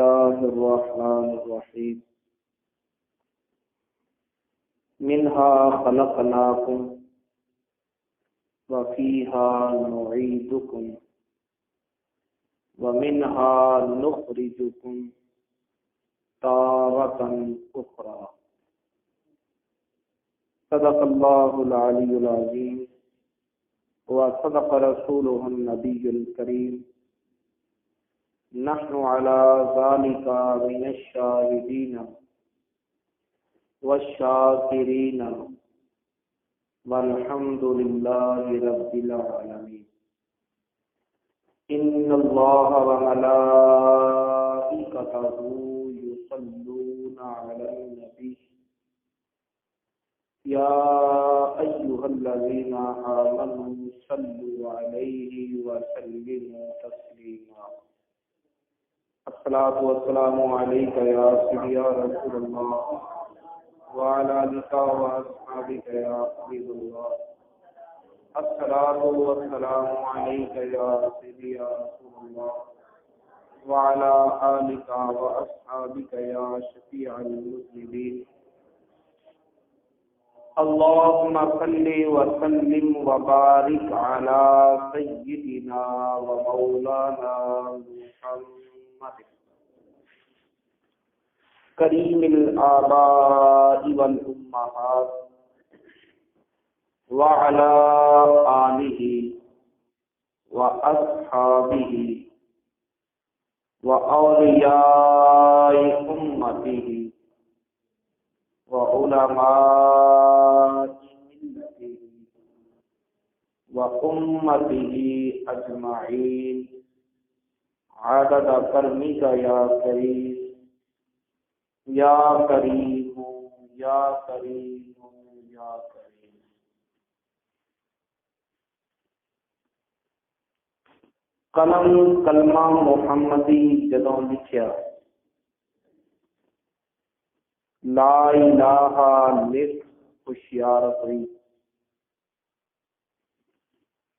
الله الرحمن الرحيم منها خلقناكم وفيها نعيدكم ومنها نخرجكم تارة أخرى صدق الله العلي العظيم وصدق رسوله النبي الكريم نحن على ذلك من الشاهدين والشاكرين والحمد لله رب العالمين إن الله وملائكته يصلون على النبي يا أيها الذين آمنوا صلوا عليه وسلموا تسليما الصلاة والسلام عليك يا سيدي يا رسول الله وعلى آلك وأصحابك يا حبيب الله الصلاة والسلام عليك يا سيدي يا رسول الله وعلى آلك وأصحابك يا شفيع المذنبين اللهم صل وسلم وبارك على سيدنا ومولانا محمد کریم الآباء والأمہات وعلى آلہ وأصحابہ وأولیاء أمته وعلماء ملته وأمته أجمعين عدد کرمک یا کریم یا کریم یا کریم یا کریم. قلم کلمہ محمدی جدوں لکھیا لا الہ لکھ ہوشیار ہوئی،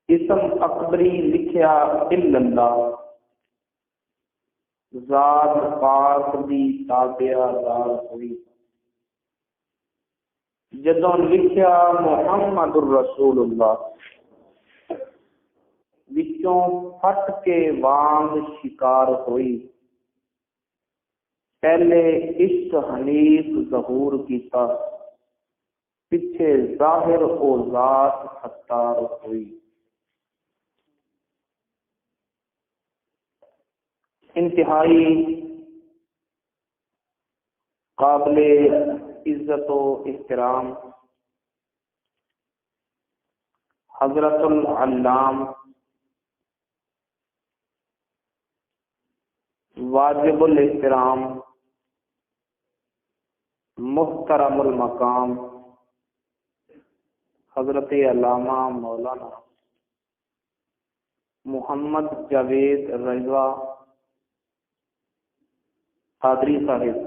اسم اکبری لکھیا الا اللہ، ذات پاک دی تابعدار ہوئی. جدوں لکھیا محمد الرسول اللہ، وچوں پھٹ کے وانگ شکار ہوئی. پہلے عشق حنیف ظہور کیتا، پیچھے ظاہر او ذات ستار ہوئی. انتہائی قابل عزت و احترام حضرت العلام واجب الاحترام محترم المقام حضرت علامہ مولانا محمد جاوید رضا قادری صاحب،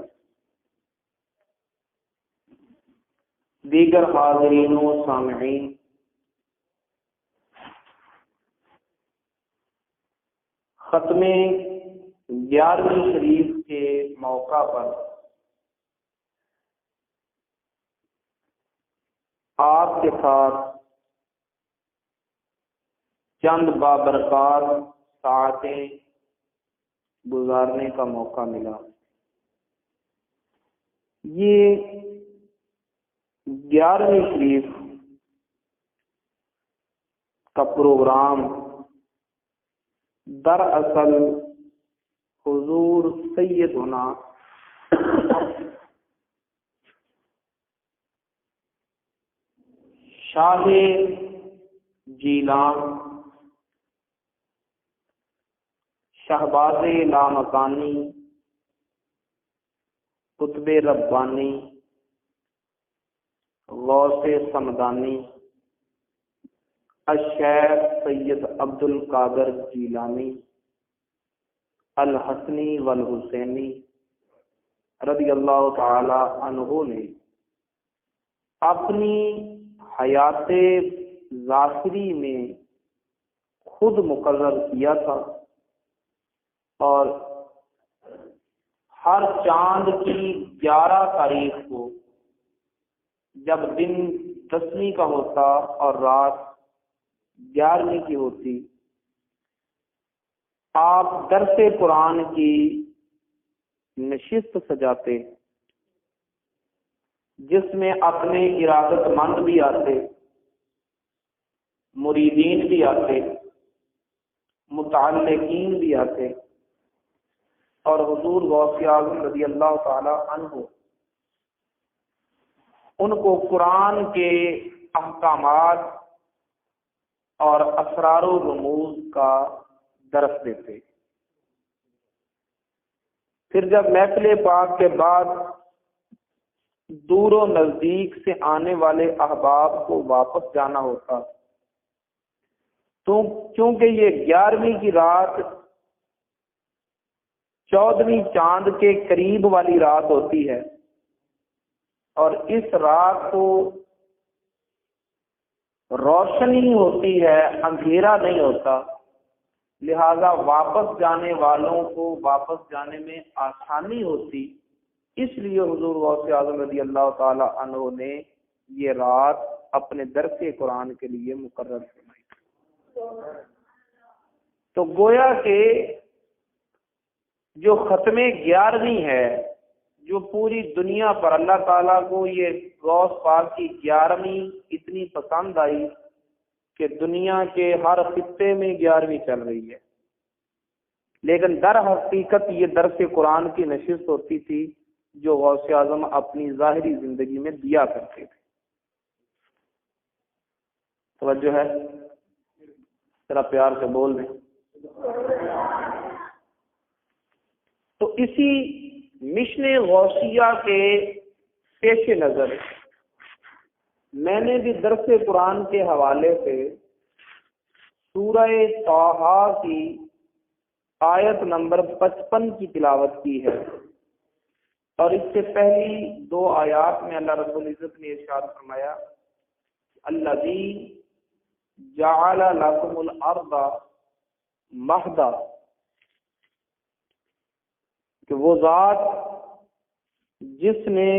دیگر حاضرین و سامعین، ختم 11ویں شریف کے موقع پر آپ کے ساتھ چند بابرکات ساعتیں گزارنے کا موقع ملا. یہ 11ویں شریف کا پروگرام دراصل حضور سیدنا شاہ جیلان شہباز لامکانی قطب ربانی غوث سمدانی الشیخ سید عبد القادر جیلانی الحسنی والحسینی رضی اللہ تعالی عنہ نے اپنی حیات ظاہری میں خود مقرر کیا تھا اور ہر چاند کی 11 تاریخ کو جب دن 10ویں کا ہوتا اور رات 11ویں کی ہوتی، آپ درس قرآن کی نشست سجاتے، جس میں اپنے ارادت مند بھی آتے، مریدین بھی آتے، متعلقین بھی آتے، اور حضور غوث اعظم رضی اللہ تعالی عنہ ان کو قرآن کے احکامات اور اسرار و رموز کا درس دیتے۔ پھر جب محفل پاک کے بعد دور و نزدیک سے آنے والے احباب کو واپس جانا ہوتا، تو کیونکہ یہ 11ویں کی رات 14ویں چاند کے قریب والی رات ہوتی ہے، اور اس رات کو روشنی ہوتی ہے، اندھیرا نہیں ہوتا، لہذا واپس جانے والوں کو واپس جانے میں آسانی ہوتی، اس لیے حضور غوث اعظم رضی اللہ تعالی عنہ نے یہ رات اپنے درس قرآن کے لیے مقرر فرمائی۔ تو گویا کہ جو ختم 11ویں ہے، جو پوری دنیا پر اللہ تعالیٰ کو یہ غوث پاک کی 11ویں اتنی پسند آئی کہ دنیا کے ہر خطے میں 11ویں چل رہی ہے، لیکن در حقیقت یہ درس قرآن کی نشست ہوتی تھی جو غوث اعظم اپنی ظاہری زندگی میں دیا کرتے تھے۔ توجہ ہے؟ ذرا پیار سے بول دیں۔ تو اسی مشن غوثیہ کے پیش نظر میں نے بھی درس قرآن کے حوالے سے سورہ طٰہٰ کی آیت نمبر 55 کی تلاوت کی ہے، اور اس سے پہلی 2 آیات میں اللہ رب العزت نے ارشاد فرمایا الذی جعل لکم الارض مہدا، کہ وہ ذات جس نے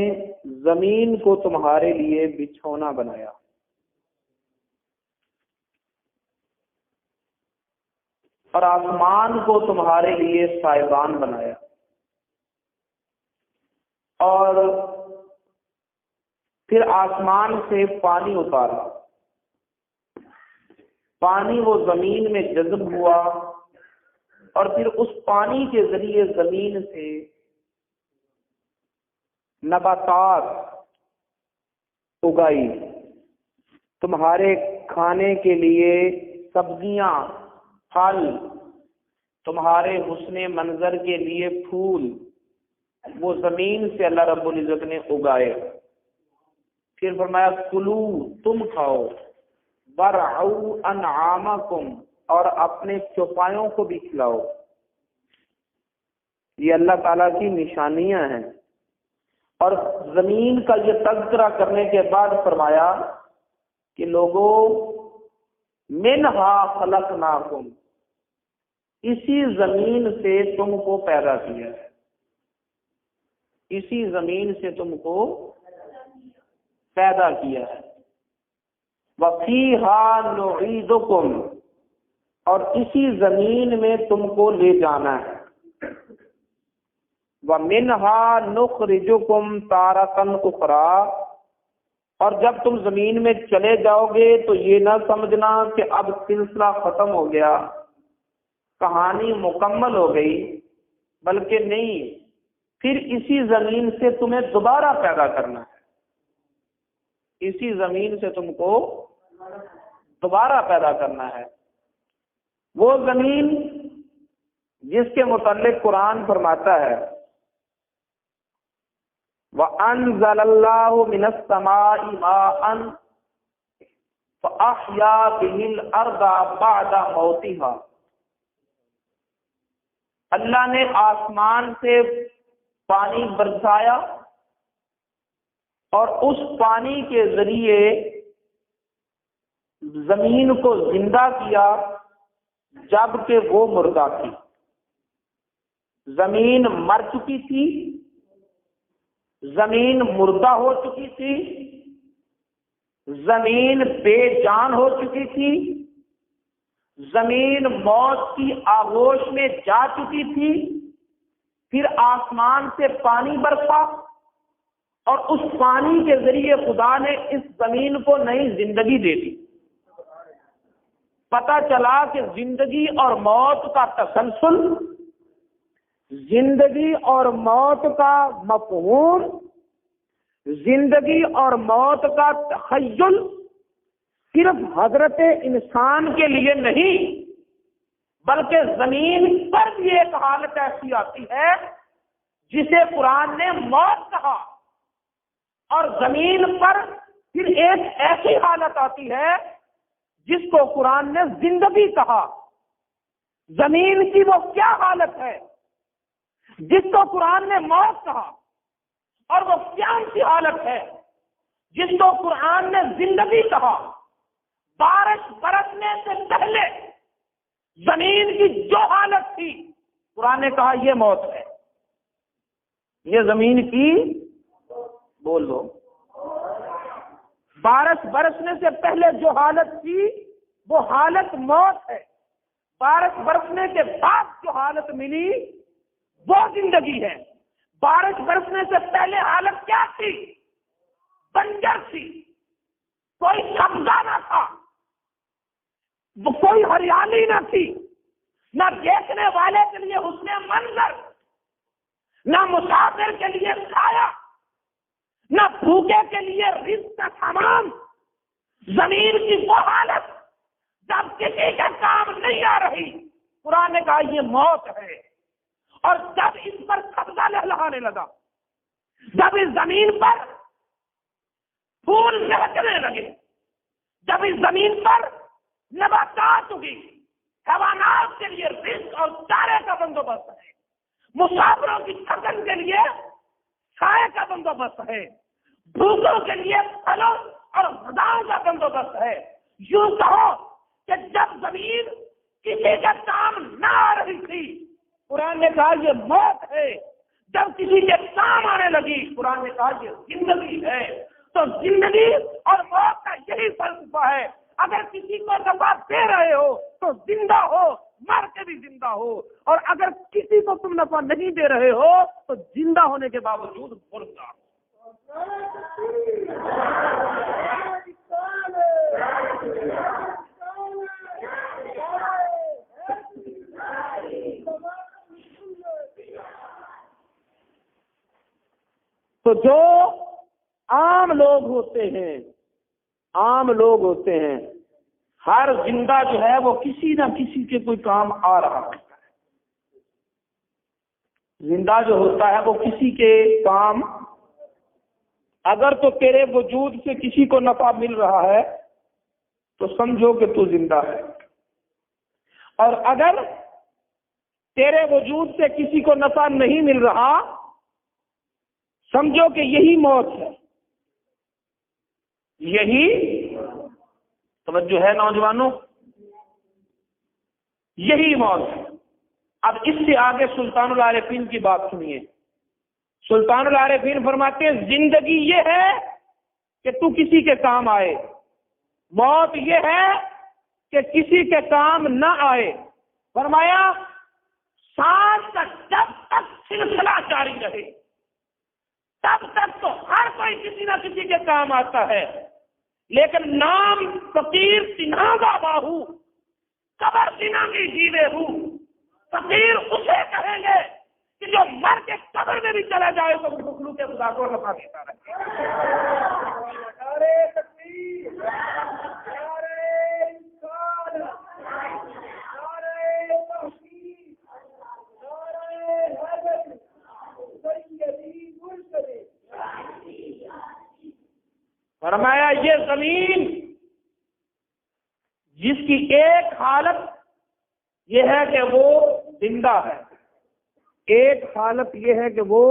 زمین کو تمہارے لیے بچھونا بنایا، اور آسمان کو تمہارے لیے سائبان بنایا، اور پھر آسمان سے پانی اتارا، پانی وہ زمین میں جذب ہوا، اور پھر اس پانی کے ذریعے زمین سے نباتات اگائی، تمہارے کھانے کے لیے سبزیاں، پھل، تمہارے حسن منظر کے لیے پھول، وہ زمین سے اللہ رب العزت نے اگائے۔ پھر فرمایا کلو، تم کھاؤ، برعوا انعامکم، اور اپنے چوپایوں کو بھی کھلاؤ۔ یہ اللہ تعالیٰ کی نشانیاں ہیں۔ اور زمین کا یہ تذکرہ کرنے کے بعد فرمایا کہ لوگوں منہا خلقناکم، اسی زمین سے تم کو پیدا کیا ہے، اسی زمین سے تم کو پیدا کیا ہے۔ وَفِيهَا نُعِيدُكُمْ، اور اسی زمین میں تم کو لے جانا ہے۔ وَمِنْهَا نُخْرِجُكُمْ تَارَةً أُخْرَىٰ، اور جب تم زمین میں چلے جاؤ گے تو یہ نہ سمجھنا کہ اب سلسلہ ختم ہو گیا، کہانی مکمل ہو گئی، بلکہ نہیں، پھر اسی زمین سے تمہیں دوبارہ پیدا کرنا ہے، اسی زمین سے تم کو دوبارہ پیدا کرنا ہے۔ وہ زمین جس کے متعلق قرآن فرماتا ہے وَأَنزَلَ اللَّهُ مِنَ السَّمَاءِ مَاءً فَأَحْيَا بِهِ الْأَرْضَ بَعْدَ مَوْتِهَا، اللہ نے آسمان سے پانی برسایا اور اس پانی کے ذریعے زمین کو زندہ کیا جبکہ وہ مردہ تھی۔ زمین مر چکی تھی، زمین مردہ ہو چکی تھی، زمین بے جان ہو چکی تھی، زمین موت کی آغوش میں جا چکی تھی، پھر آسمان سے پانی برسا اور اس پانی کے ذریعے خدا نے اس زمین کو نئی زندگی دے دی۔ پتہ چلا کہ زندگی اور موت کا تسلسل، زندگی اور موت کا مفہوم، زندگی اور موت کا تخیل صرف حضرت انسان کے لیے نہیں، بلکہ زمین پر بھی ایک حالت ایسی آتی ہے جسے قرآن نے موت کہا، اور زمین پر پھر ایک ایسی حالت آتی ہے جس کو قرآن نے زندگی کہا۔ زمین کی وہ کیا حالت ہے جس کو قرآن نے موت کہا، اور وہ کیا سی حالت ہے جس کو قرآن نے زندگی کہا؟ بارش برسنے سے پہلے زمین کی جو حالت تھی قرآن نے کہا یہ موت ہے، یہ زمین کی بول دو، بارش برسنے سے پہلے جو حالت تھی وہ حالت موت ہے، بارش برسنے کے بعد جو حالت ملی وہ زندگی ہے۔ بارش برسنے سے پہلے حالت کیا تھی؟ بنجر تھی، کوئی سبزہ نہ تھا، کوئی ہریالی نہ تھی، نہ دیکھنے والے کے لیے حسن منظر، نہ مسافر کے لیے سایہ، نہ بھوکے کے لیے رزق کا سامان۔ زمین کی وہ حالت جب کسی کا کام نہیں آ رہی، قرآن نے کہا یہ موت ہے۔ اور جب اس پر قبضہ لہلانے لگا، جب اس زمین پر پھول مہکنے لگے، جب اس زمین پر نباتات ہوگی، حیوانات کے لیے رزق اور چارے کا بندوبست ہے، مسافروں کی تھکن کے لیے سائے کا بندوبست ہے، بھوکوں کے لیے پھلوں اور غذاؤں کا بندوبست ہے۔ یوں کہو کہ جب زمین کسی کا کام نہ آ رہی تھی قرآن نے کہا یہ موت ہے، جب کسی کے کام آنے لگی قرآن نے کہا یہ زندگی ہے۔ تو زندگی اور موت کا یہی فلسفہ ہے، اگر کسی کو نفع دے رہے ہو تو زندہ ہو، مر کے بھی زندہ ہو، اور اگر کسی کو تم نفع نہیں دے رہے ہو تو زندہ ہونے کے باوجود مردہ۔ تو جو عام لوگ ہوتے ہیں ہر زندہ جو ہے وہ کسی نہ کسی کے کوئی کام آ رہا ہوتا ہے، زندہ جو ہوتا ہے وہ کسی کے کام، اگر تو تیرے وجود سے کسی کو نفع مل رہا ہے تو سمجھو کہ تو زندہ ہے، اور اگر تیرے وجود سے کسی کو نفع نہیں مل رہا سمجھو کہ یہی موت ہے، یہی توجہ ہے نوجوانوں، یہی موت ہے۔ اب اس سے آگے سلطان العارفین کی بات سنیے۔ سلطان العارفین فرماتے ہیں زندگی یہ ہے کہ تو کسی کے کام آئے، موت یہ ہے کہ کسی کے کام نہ آئے۔ فرمایا سانس کا جب تک سلسلہ جاری رہے تب تک تو ہر کوئی کسی نہ کسی کے کام آتا ہے، لیکن نام فقیر تنہا باہو قبر تنہی جیوے ہوں، فقیر اسے کہیں گے کہ جو مر کے قبر میں بھی چلا جائے تو مخلوق کے خدا کو نفع دیتا رہے۔ فرمایا یہ زمین جس کی ایک حالت یہ ہے کہ وہ زندہ ہے، ایک حالت یہ ہے کہ وہ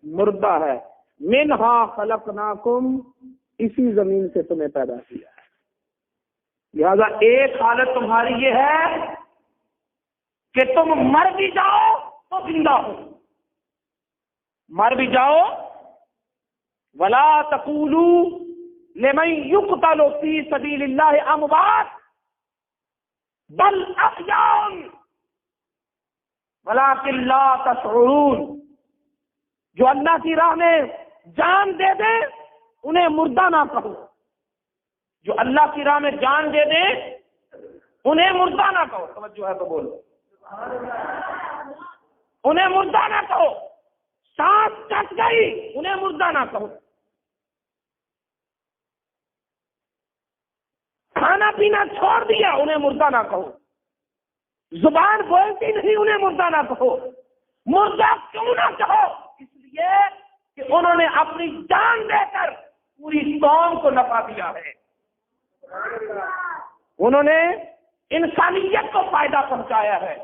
مردہ ہے، منہا خلقناکم، اسی زمین سے تمہیں پیدا کیا ہے، لہذا ایک حالت تمہاری یہ ہے کہ تم مر بھی جاؤ تو زندہ ہوں، مر بھی جاؤ ولا تقولوا لمن يقتل في سبيل الله اموات بل احياء ولكن لا تشعرون، جو اللہ کی راہ میں جان دے دے انہیں مردہ نہ کہو، جو اللہ کی راہ میں جان دے دے انہیں مردہ نہ کہو، توجہ ہے تو بولو، انہیں مردہ نہ کہو، سانس کٹ گئی انہیں مردہ نہ کہو، کھانا پینا چھوڑ دیا انہیں مردہ نہ کہو، زبان بولتی نہیں انہیں مردہ نہ کہو، مردہ کیوں نہ کہو؟ اس لیے کہ انہوں نے اپنی جان دے کر پوری قوم کو نفع دیا ہے، انہوں نے انسانیت کو فائدہ پہنچایا ہے،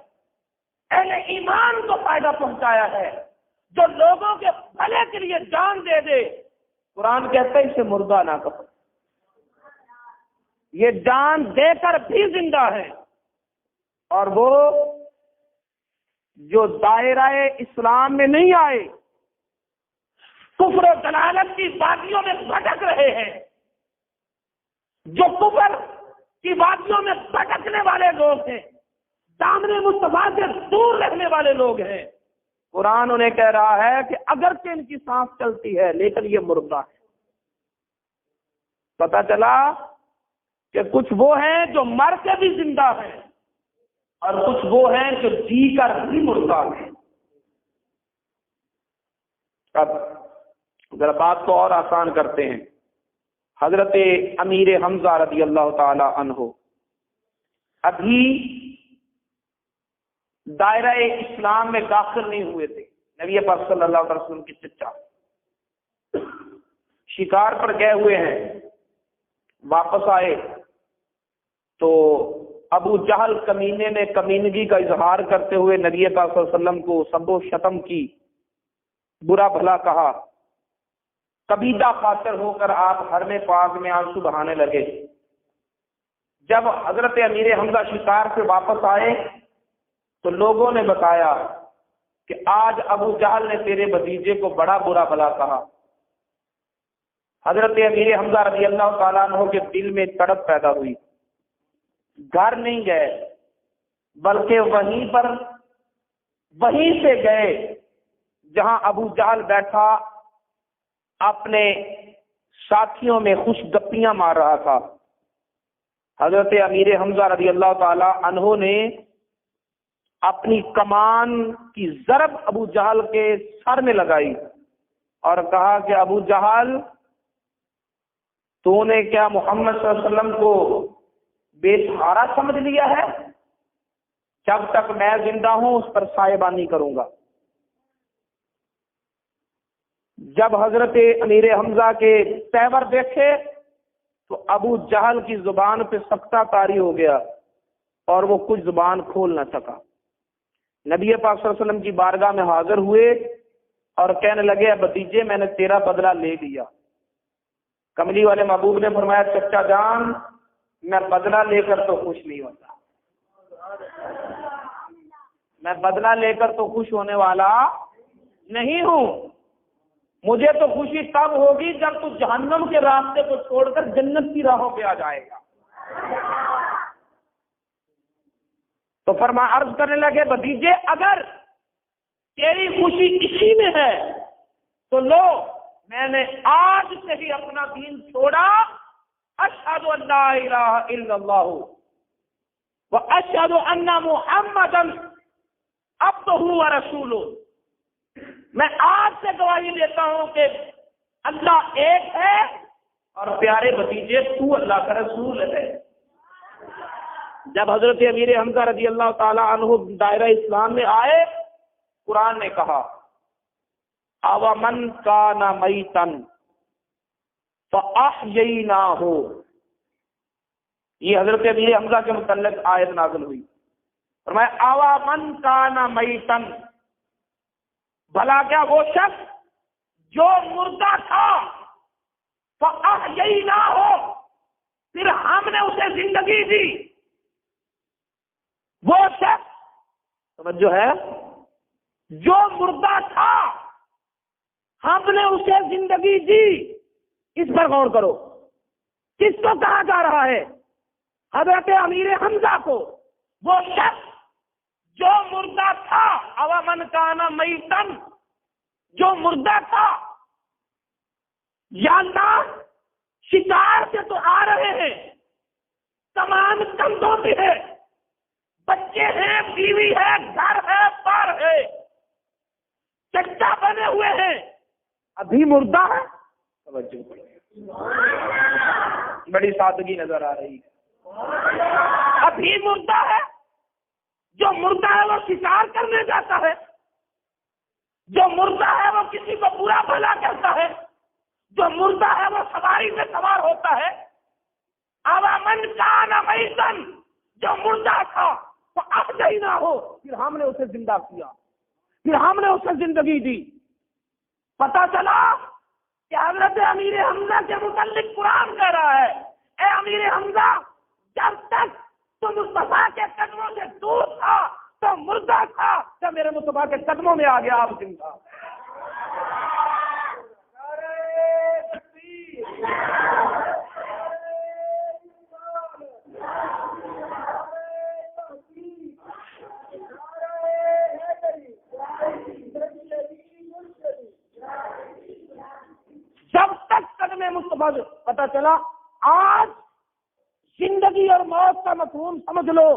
اہل ایمان کو فائدہ پہنچایا ہے، جو لوگوں کے بھلے کے لیے جان دے دے، قرآن کہتا ہے اسے مردہ نہ کہو، یہ جان دے کر بھی زندہ ہے، اور وہ جو دائرہ اسلام میں نہیں آئے، کفر و ضلالت کی وادیوں میں بھٹک رہے ہیں، جو کفر کی وادیوں میں بھٹکنے والے لوگ ہیں، دامن مصطفیٰ سے دور رہنے والے لوگ ہیں، قرآن انہیں کہہ رہا ہے کہ اگرچہ ان کی سانس چلتی ہے لیکن یہ مردہ ہے۔ پتہ چلا کہ کچھ وہ ہیں جو مر کے بھی زندہ ہیں اور کچھ وہ ہیں جو جی کر بھی مردہ ہیں۔ اب ذرا بات کو اور آسان کرتے ہیں، حضرت امیر حمزہ رضی اللہ تعالی عنہ ابھی دائرہ اسلام میں داخل نہیں ہوئے تھے، نبی پاک صلی اللہ علیہ وسلم کی چچا شکار پر گئے ہوئے ہیں، واپس آئے تو ابو جہل کمینے نے کمینگی کا اظہار کرتے ہوئے نبی پاک صلی اللہ علیہ وسلم کو سب و شتم کی، برا بھلا کہا، قبیلہ خاطر ہو کر آپ حرم پاک میں آنسو بہانے لگے۔ جب حضرت امیر حمزہ شکار سے واپس آئے تو لوگوں نے بتایا کہ آج ابو جہل نے تیرے بھتیجے کو بڑا برا بھلا کہا۔ حضرت امیر حمزہ رضی اللہ تعالیٰ عنہ کے دل میں تڑپ پیدا ہوئی، گھر نہیں گئے بلکہ وہیں سے گئے جہاں ابو جہل بیٹھا اپنے ساتھیوں میں خوش گپیاں مار رہا تھا۔ حضرت امیر حمزہ رضی اللہ تعالی عنہ نے اپنی کمان کی ضرب ابو جہل کے سر میں لگائی اور کہا کہ ابو جہل، تو نے کیا محمد صلی اللہ علیہ وسلم کو بے سہارا سمجھ لیا ہے؟ جب تک میں زندہ ہوں اس پر سائبانی کروں گا۔ جب حضرت امیر حمزہ کے تیور دیکھے تو ابو جہل کی زبان پہ سکتہ طاری ہو گیا اور وہ کچھ زبان کھول نہ سکا۔ نبی پاک صلی اللہ علیہ وسلم کی بارگاہ میں حاضر ہوئے اور کہنے لگے، بھتیجے میں نے تیرا بدلہ لے لیا۔ کملی والے محبوب نے فرمایا، چچا جان میں بدلہ لے کر تو خوش نہیں ہوتا، میں بدلہ لے کر تو خوش ہونے والا نہیں ہوں، مجھے تو خوشی تب ہوگی جب تو جہنم کے راستے کو چھوڑ کر جنت کی راہوں پہ آ جائے گا۔ تو عرض کرنے لگے، بھتیجے اگر تیری خوشی اسی میں ہے تو لو، میں نے آج سے ہی اپنا دین چھوڑا، اشہد ان لا الہ الا اللہ واشہد ان محمدا عبدہ ورسولہ، میں آج سے گواہی دیتا ہوں کہ اللہ ایک ہے اور پیارے بھتیجے تو اللہ کا رسول ہے۔ جب حضرت امیر حمزہ رضی اللہ تعالی عنہ دائرہ اسلام میں آئے، قرآن نے کہا، اومن کان میتا فاحییناہ، یہ حضرت امیر حمزہ کے متعلق آیت نازل ہوئی۔ فرمایا اومن کان میتا، بھلا کیا وہ شخص جو مردہ تھا، فاحییناہ، پھر ہم نے اسے زندگی دی، وہ شخص توجہ ہے جو مردہ تھا ہم نے اسے زندگی دی. اس پر غور کرو. کس کو کہا جا رہا ہے؟ حضرت امیر حمزہ کو. وہ شخص جو مردہ تھا، او من کان میتن، جو مردہ تھا. یا اللہ شکار سے تو آ رہے ہیں، تمام کندھوں پہ ہے، بچے ہیں، بیوی ہے، گھر ہے، بار ہے، چچا بنے ہوئے ہیں، ابھی مردہ ہے. بڑی سادگی نظر آ رہی ہے. ابھی مردہ ہے. جو مردہ ہے وہ شکار کرنے جاتا ہے، جو مردہ ہے وہ کسی کو برا بھلا کرتا ہے، جو مردہ ہے وہ سواری میں سوار ہوتا ہے. اوا من کان میتن، جو مردہ تھا تو اب نہیں نہ ہو، پھر ہم نے اسے زندہ کیا، پھر ہم نے اسے زندگی دی. پتا چلا کہ حضرت امیر حمزہ کے متعلق قرآن کہہ رہا ہے، اے امیر حمزہ، جب تک تو مصطفیٰ کے قدموں سے دور تھا تو مردہ تھا، جب میرے مصطفیٰ کے قدموں میں آ گیا آپ زندہ. جب تک قدم مصطفیٰ. پتا چلا آج زندگی اور موت کا مفہوم سمجھ لو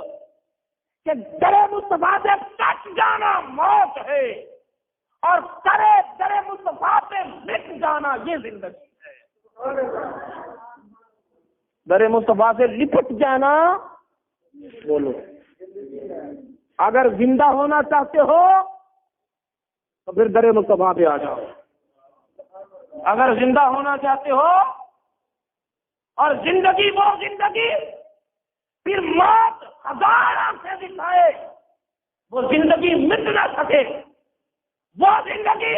کہ در مصطفیٰ سے کٹ جانا موت ہے، اور کرے در مصطفیٰ پہ مٹ جانا یہ زندگی ہے. در مصطفیٰ سے لپٹ جانا. بولو، اگر زندہ ہونا چاہتے ہو تو پھر در مصطفیٰ پہ آ جاؤ. اگر زندہ ہونا چاہتے ہو، اور زندگی وہ زندگی پھر موت ہزار آنکھیں دکھائے وہ زندگی مٹ نہ سکے. وہ زندگی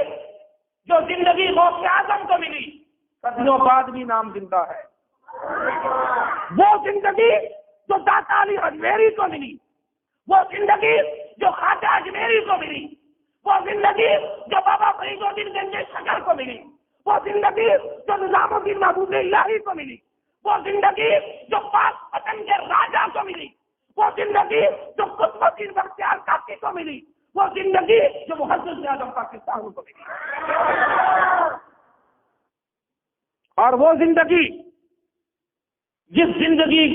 جو زندگی غوث اعظم کو ملی، صدیوں بعد بھی نام زندہ ہے. وہ زندگی جو داتا علی اجمیری کو ملی، وہ زندگی جو خواجہ اجمیری کو ملی، وہ زندگی جو بابا فرید الدین گنج شکر کو ملی، وہ زندگی جو نظام الدین محبوب الہی کو ملی، وہ زندگی جو پاک پتن کے راجا کو ملی، وہ زندگی جو قطب الدین بختیار کاکی کو ملی، وہ زندگی جو محدث اعظم پاکستان کو ملی، اور وہ زندگی جس زندگی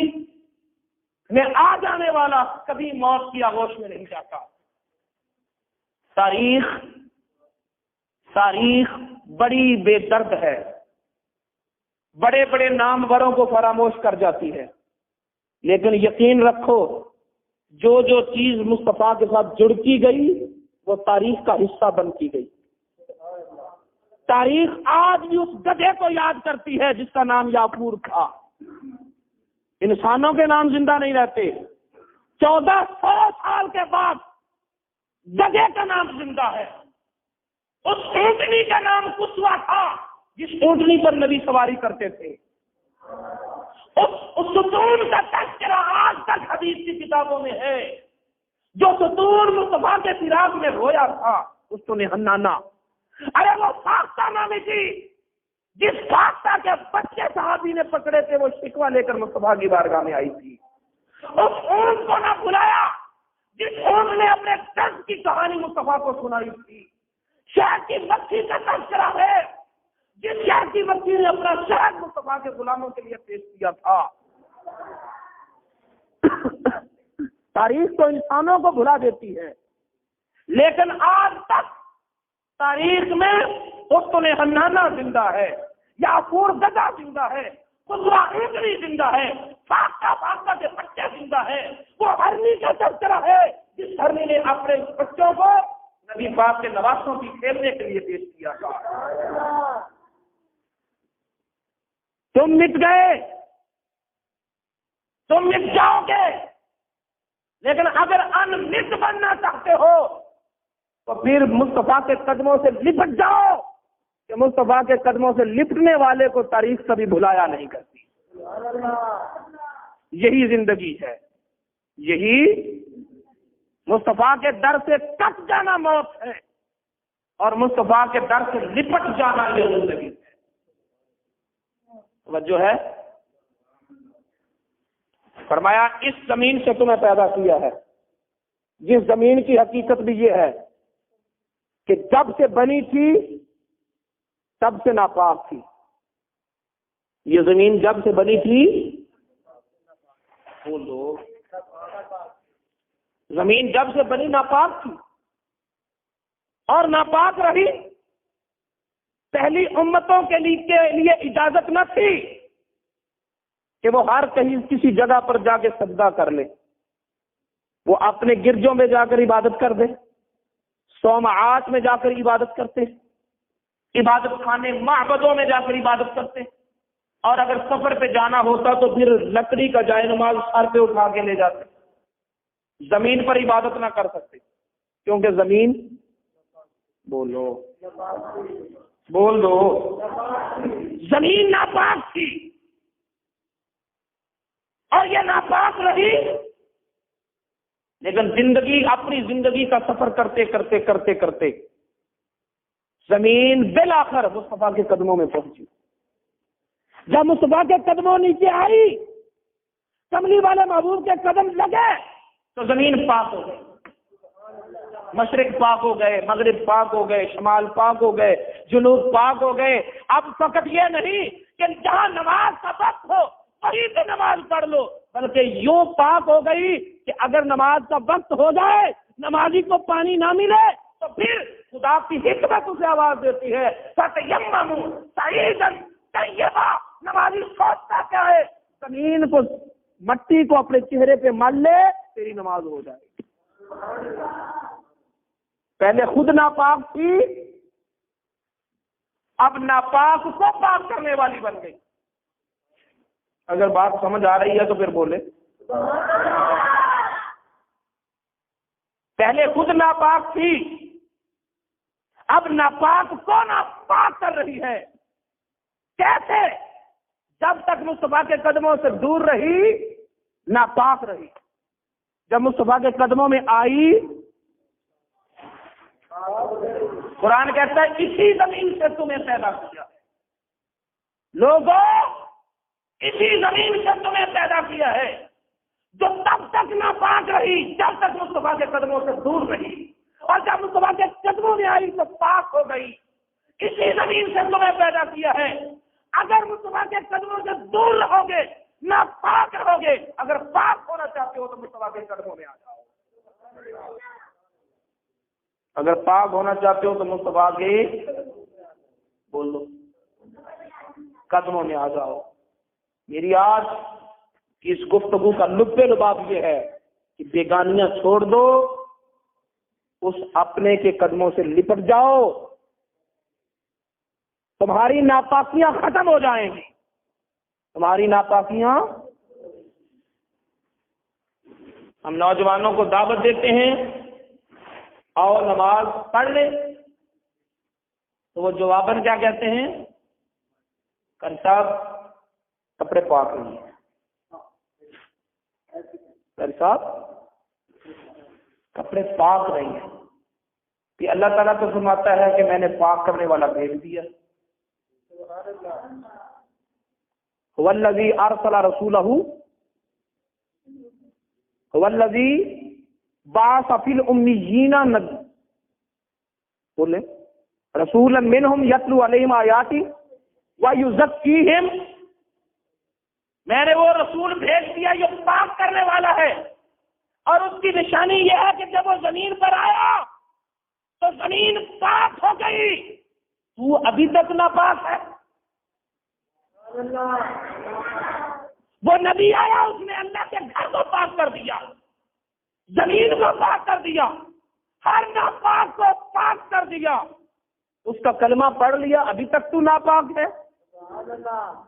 میں آ جانے والا کبھی موت کی آغوش میں نہیں جاتا. تاریخ بڑی بے درد ہے، بڑے بڑے ناموروں کو فراموش کر جاتی ہے، لیکن یقین رکھو جو جو چیز مصطفیٰ کے ساتھ جڑتی گئی وہ تاریخ کا حصہ بنتی گئی. تاریخ آج بھی اس گدھے کو یاد کرتی ہے جس کا نام یاپور تھا. انسانوں کے نام زندہ نہیں رہتے. 1400 سال کے بعد گدھے کا نام زندہ ہے. اس اونٹنی کا نام کسوا تھا جس اونٹنی پر نبی سواری کرتے تھے. اس ستون کا تذکرہ آج تک حدیث کی کتابوں میں ہے. جو ستون مصطفیٰ کے فراق میں رویا تھا اس کو حنانا. ارے وہ فاختہ نامی تھی جس فاختہ کے بچے صحابی نے پکڑے تھے، وہ شکوہ لے کر مصطفیٰ کی بارگاہ میں آئی تھی. اس اونٹ کو نہ بلایا جس اونٹ نے اپنے درد کی کہانی مصطفیٰ کو سنائی تھی. شہر کی بچی کا تذکرہ ہے جس شہر کی بچی نے اپنا شہر مصطفیٰ کے غلاموں کے لیے پیش کیا تھا. تاریخ تو انسانوں کو بھلا دیتی ہے، لیکن آج تک تاریخ میں قطب حنانہ زندہ ہے، یاقور گدھا زندہ ہے، قطرہ اونٹنی زندہ ہے، فاختہ کے بچے زندہ ہے. وہ ہرنی کا تذکرہ ہے جس ہرنی نے اپنے بچوں کو نبی پاک کے نواسوں کی کھیلنے کے لیے پیش کیا تھا. تم مٹ گئے، تم مٹ جاؤ گے، لیکن اگر انمٹ بننا چاہتے ہو تو پھر مصطفیٰ کے قدموں سے لپٹ جاؤ کہ مصطفیٰ کے قدموں سے لپٹنے والے کو تاریخ کبھی بھلایا نہیں کرتی. یہی زندگی ہے، یہی مصطفیٰ کے در سے کٹ جانا موت ہے. اور مصطفیٰ کے در سے لپٹ جانا یہ زندگی ہے. توجہ ہے. فرمایا اس زمین سے تمہیں پیدا کیا ہے، جس زمین کی حقیقت بھی یہ ہے کہ جب سے بنی تھی تب سے ناپاک تھی. یہ زمین جب سے بنی تھی، بولو، زمین جب سے بنی ناپاک تھی اور ناپاک رہی. پہلی امتوں کے لیے اجازت نہ تھی کہ وہ ہر کہیں کسی جگہ پر جا کے سجدہ کر لے. وہ اپنے گرجوں میں جا کر عبادت کر دے، صومعات میں جا کر عبادت کرتے، عبادت خانے معبدوں میں جا کر عبادت کرتے، اور اگر سفر پہ جانا ہوتا تو پھر لکڑی کا جائے نماز سر پہ اٹھا کے لے جاتے. زمین پر عبادت نہ کر سکتے کیونکہ زمین، بولو بول دو، زمین ناپاک تھی اور یہ ناپاک رہی. لیکن زندگی، اپنی زندگی کا سفر کرتے کرتے کرتے کرتے زمین بالآخر مصطفیٰ کے قدموں میں پہنچی. جب مصطفیٰ کے قدموں نیچے آئی، کملی والے محبوب کے قدم لگے تو زمین پاک ہو گئی. مشرق پاک ہو گئے، مغرب پاک ہو گئے، شمال پاک ہو گئے، جنوب پاک ہو گئے. اب فقط یہ نہیں کہ جہاں نماز کا وقت ہو وہیں پہ نماز پڑھ لو، بلکہ یوں پاک ہو گئی کہ اگر نماز کا وقت ہو جائے، نمازی کو پانی نہ ملے تو پھر خدا کی حکمت اسے آواز دیتی ہے فَتَيَمَّمُوا صَعِيدًا طَيِّبًا. نمازی سوچتا کیا ہے؟ زمین کو، مٹی کو اپنے چہرے پہ مل لے، تیری نماز ہو جائے گی. پہلے خود ناپاک تھی، اب ناپاک کو پاک کرنے والی بن گئی. اگر بات سمجھ آ رہی ہے تو پھر بولے. پہلے خود ناپاک تھی، اب ناپاک کو ناپاک کر رہی ہے. کیسے؟ جب تک مصطفیٰ کے قدموں سے دور رہی ناپاک رہی. جب مصطفیٰ کے قدموں میں آئی، قرآن کہتا ہے اسی زمین سے تمہیں پیدا کیا. لوگوں، اسی زمین سے تمہیں پیدا کیا ہے جو تب تک ناپاک رہی جب تک مصطفیٰ کے قدموں سے دور رہی، اور جب مصطفیٰ کے قدموں میں آئی تو پاک ہو گئی. اسی زمین سے تمہیں پیدا کیا ہے. اگر مصطفیٰ کے قدموں سے دور رہو گے ناپاک رہو گے. اگر پاک ہونا چاہتے ہو تو مصطفیٰ کے قدموں میں آ جاؤ. اگر پاک ہونا چاہتے ہو تو مصطفیٰ کے، بول دو، قدموں میں آ جاؤ. میری آج کی اس گفتگو کا لب لباب یہ ہے کہ بیگانیاں چھوڑ دو، اس اپنے کے قدموں سے لپٹ جاؤ. تمہاری ناپاکیاں ختم ہو جائیں گی. تمہاری ناپاکیاں. ہم نوجوانوں کو دعوت دیتے ہیں اور نماز پڑھ لے، تو وہ جواباً کیا کہتے ہیں؟ قاری صاحب کپڑے پاک نہیں ہیں. قاری صاحب کپڑے پاک نہیں ہیں. کہ اللہ تعالیٰ تو فرماتا ہے کہ میں نے پاک کرنے والا بھیج دیا. هو الذی ارسل رسولہ، هو الذی بعث فی الامیین، بولے رسولا منہم یتلو علیہم آیاتی ویزکیہم. میں نے وہ رسول بھیج دیا جو پاک کرنے والا ہے، اور اس کی نشانی یہ ہے کہ جب وہ زمین پر آیا تو زمین پاک ہو گئی. تو ابھی تک ناپاک ہے. وہ نبی آیا، اس نے اللہ کے گھر کو پاک کر دیا، زمین کو پاک کر دیا، ہر ناپاک کو پاک کر دیا. اس کا کلمہ پڑھ لیا، ابھی تک تو ناپاک ہے.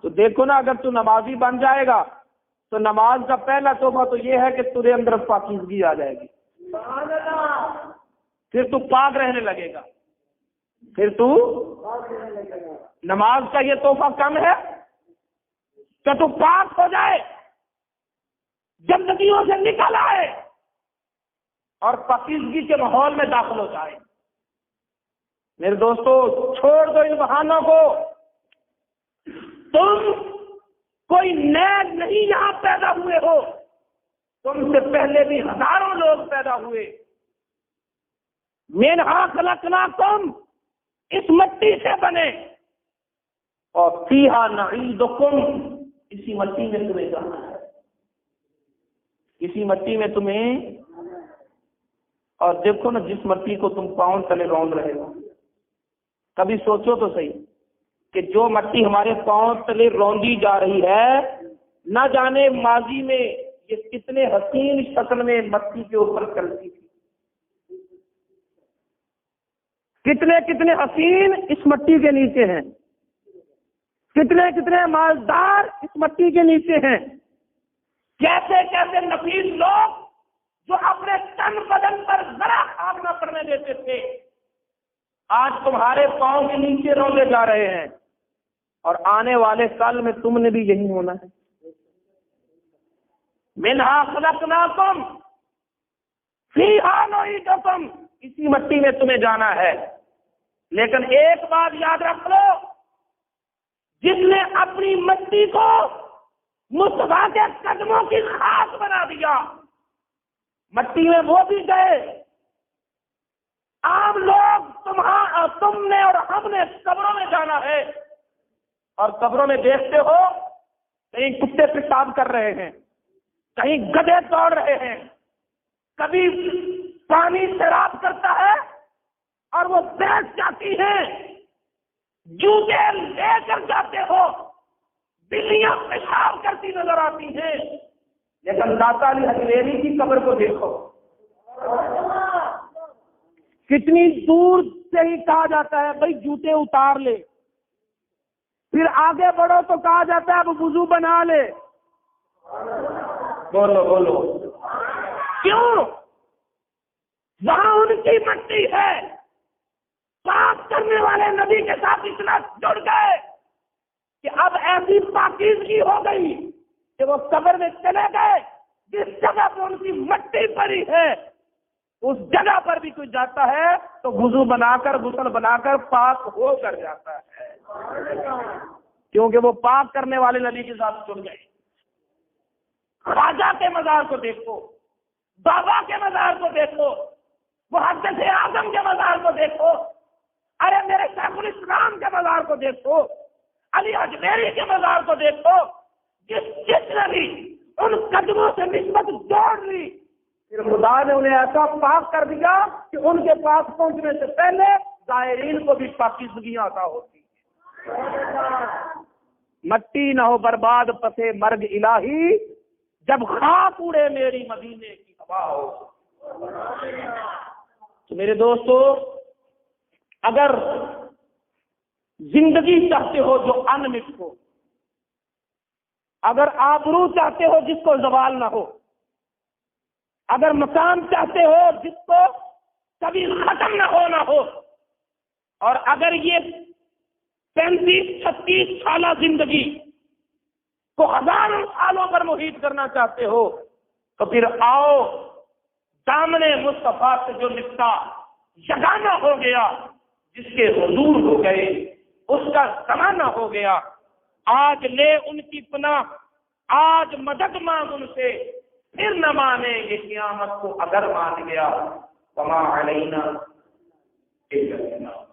تو دیکھو نا، اگر تو نمازی بن جائے گا تو نماز کا پہلا تحفہ تو یہ ہے کہ تیرے اندر پاکیزگی آ جائے گی. پھر تو پاک رہنے لگے گا. پھر تو نماز کا یہ تحفہ کم ہے کہ تو پاک ہو جائے، گندگیوں سے نکل آئے اور پاکیزگی کے ماحول میں داخل ہو جائے. میرے دوستو چھوڑ دو ان بہانوں کو، تم کوئی نئے نہیں یہاں پیدا ہوئے ہو، تم سے پہلے بھی ہزاروں لوگ پیدا ہوئے۔ منہا خلقناکم، اس مٹی سے بنے، اور فیہا نعیدکم، اسی مٹی میں تمہیں جانا ہے، اسی مٹی میں تمہیں۔ اور دیکھو نا، جس مٹی کو تم پاؤں تلے روند رہے ہو، کبھی سوچو تو صحیح کہ جو مٹی ہمارے پاؤں تلے روندی جا رہی ہے، نہ جانے ماضی میں یہ کتنے حسین شکل میں مٹی کے اوپر چلتی تھی، کتنے کتنے حسین اس مٹی کے نیچے ہیں، کتنے کتنے مالدار اس مٹی کے نیچے ہیں، کیسے کیسے نفیس لوگ جو اپنے تن بدن پر ذرا خاک نہ پڑنے دیتے تھے، آج تمہارے پاؤں کے نیچے رونده جا رہے ہیں، اور آنے والے سال میں تم نے بھی یہی ہونا ہے۔ منہا خلقناکم فیہا نعیدکم، اسی مٹی میں تمہیں جانا ہے۔ لیکن ایک بات یاد رکھ لو، جس نے اپنی مٹی کو مصطفیٰ کے قدموں کی خاک بنا دیا، مٹی میں وہ بھی گئے۔ عام لوگ تم نے اور ہم نے قبروں میں جانا ہے، اور قبروں میں دیکھتے ہو کہیں کتے پیشاب کر رہے ہیں، کہیں گدھے دوڑ رہے ہیں، کبھی پانی سیراب کرتا ہے اور وہ بیٹھ جاتی ہیں، جوتے لے کر جاتے ہو، بلیاں پیشاب کرتی نظر آتی ہیں، لیکن داتا علی حجویری کی قبر کو دیکھو، کتنی دور سے ہی کہا جاتا ہے بھائی جوتے اتار لے، پھر آگے بڑھو تو کہا جاتا ہے اب وضو بنا لے۔ بولو بولو، کیوں؟ وہاں ان کی مٹی ہے، پاک کرنے والے نبی کے ساتھ اتنا جڑ گئے کہ اب ایسی پاکیزگی ہو گئی کہ وہ قبر میں چلے گئے، جس جگہ پہ ان کی مٹی پڑی ہے اس جگہ پر بھی کوئی جاتا ہے تو وضو بنا کر، غسل بنا کر پاک ہو کر جاتا ہے، کیونکہ وہ پاک کرنے والے نبی کے ساتھ جڑ گئے۔ خواجہ کے مزار کو دیکھو، بابا کے مزار کو دیکھو، محدث اعظم کے مزار کو دیکھو، ارے میرے شیخ الاسلام کے مزار کو دیکھو، علی اجمیری کے مزار کو دیکھو، جس نے بھی ان قدموں سے نسبت جوڑ لی، پھر خدا نے انہیں ایسا پاک کر دیا کہ ان کے پاس پہنچنے سے پہلے زائرین کو بھی پاکیزگیاں عطا ہوتی ہیں۔ مٹی نہ ہو برباد پسے مرگ الہی، جب خاک اڑے میری مدینے کی ہوا ہو۔ تو میرے دوستو، اگر زندگی چاہتے ہو جو انمٹ ہو، اگر آبرو چاہتے ہو جس کو زوال نہ ہو، اگر مقام چاہتے ہو جس کو کبھی ختم نہ ہونا ہو، اور اگر یہ 35-36 سالہ زندگی کو ہزاروں سالوں پر محیط کرنا چاہتے ہو، تو پھر آؤ دامن مصطفیٰ سے جو لپٹا یگانہ ہو گیا، جس کے حضور ہو گئے، اس کا زمانہ ہو گیا، آج لے ان کی پناہ، آج مدد مانگ ان سے، پھر نہ مانیں گے قیامت کو اگر مان گیا، وما علینا الا البلاغ۔